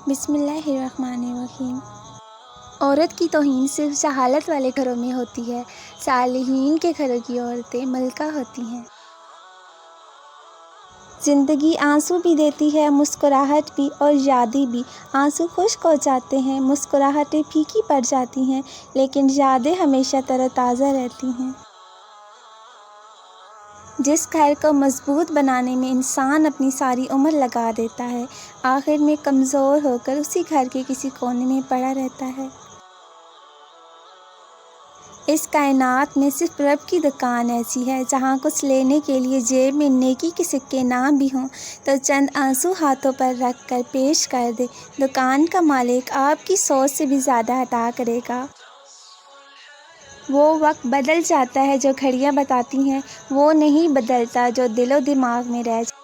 بسم اللہ الرحمن الرحیم۔ عورت کی توہین صرف جہالت والے گھروں میں ہوتی ہے۔ صالحین کے گھروں کی عورتیں ملکہ ہوتی ہیں۔ زندگی آنسو بھی دیتی ہے، مسکراہٹ بھی اور یادیں بھی۔ آنسو خشک ہو جاتے ہیں، مسکراہٹیں پھیکی پڑ جاتی ہیں، لیکن یادیں ہمیشہ تر و تازہ رہتی ہیں۔ جس گھر کو مضبوط بنانے میں انسان اپنی ساری عمر لگا دیتا ہے، آخر میں کمزور ہو کر اسی گھر کے کسی کونے میں پڑا رہتا ہے۔ اس کائنات میں صرف رب کی دکان ایسی ہے جہاں کچھ لینے کے لیے جیب میں نیکی کے سکے نہ بھی ہوں تو چند آنسو ہاتھوں پر رکھ کر پیش کر دے۔ دکان کا مالک آپ کی سوچ سے بھی زیادہ عطا کرے گا۔ وہ وقت بدل جاتا ہے جو گھڑیاں بتاتی ہیں، وہ نہیں بدلتا جو دل و دماغ میں رہ جاتا۔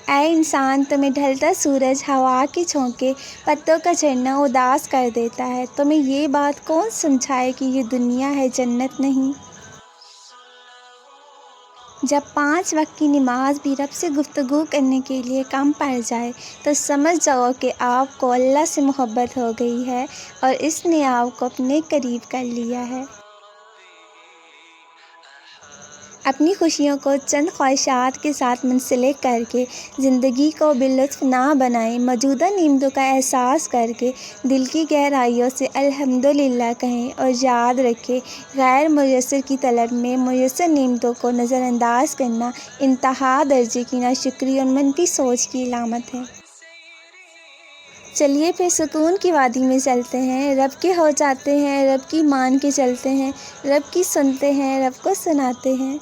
اے انسان، تمہیں ڈھلتا سورج، ہوا کے جھونکے، پتوں کا جھڑنا اداس کر دیتا ہے۔ تمہیں یہ بات کون سمجھائے کہ یہ دنیا ہے، جنت نہیں۔ جب 5 وقت کی نماز بھی رب سے گفتگو کرنے کے لیے کم پڑ جائے تو سمجھ جاؤ کہ آپ کو اللہ سے محبت ہو گئی ہے اور اس نے آپ کو اپنے قریب کر لیا ہے۔ اپنی خوشیوں کو چند خواہشات کے ساتھ منسلک کر کے زندگی کو بے لطف نہ بنائیں۔ موجودہ نعمتوں کا احساس کر کے دل کی گہرائیوں سے الحمدللہ کہیں اور یاد رکھیں، غیر میسر کی طلب میں میسر نعمتوں کو نظر انداز کرنا انتہا درجے کی ناشکری اور منفی سوچ کی علامت ہے۔ چلیے پھر سکون کی وادی میں چلتے ہیں، رب کے ہو جاتے ہیں، رب کی مان کے چلتے ہیں، رب کی سنتے ہیں، رب کو سناتے ہیں۔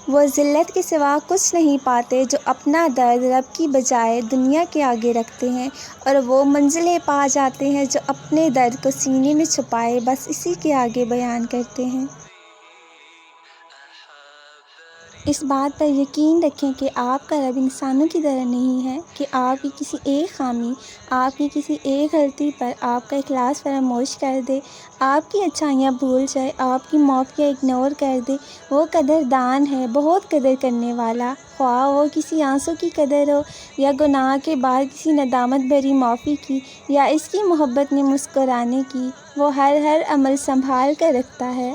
وہ ذلت کے سوا کچھ نہیں پاتے جو اپنا درد رب کی بجائے دنیا کے آگے رکھتے ہیں، اور وہ منزلیں پا جاتے ہیں جو اپنے درد کو سینے میں چھپائے بس اسی کے آگے بیان کرتے ہیں۔ اس بات پر یقین رکھیں کہ آپ کا رب انسانوں کی طرح نہیں ہے کہ آپ کی کسی ایک خامی، آپ کی کسی ایک غلطی پر آپ کا اخلاص فراموش کر دے، آپ کی اچھائیاں بھول جائے، آپ کی معافیاں اگنور کر دے۔ وہ قدردان ہے، بہت قدر کرنے والا، خواہ وہ کسی آنسو کی قدر ہو یا گناہ کے بعد کسی ندامت بھری معافی کی یا اس کی محبت میں مسکرانے کی۔ وہ ہر عمل سنبھال کر رکھتا ہے۔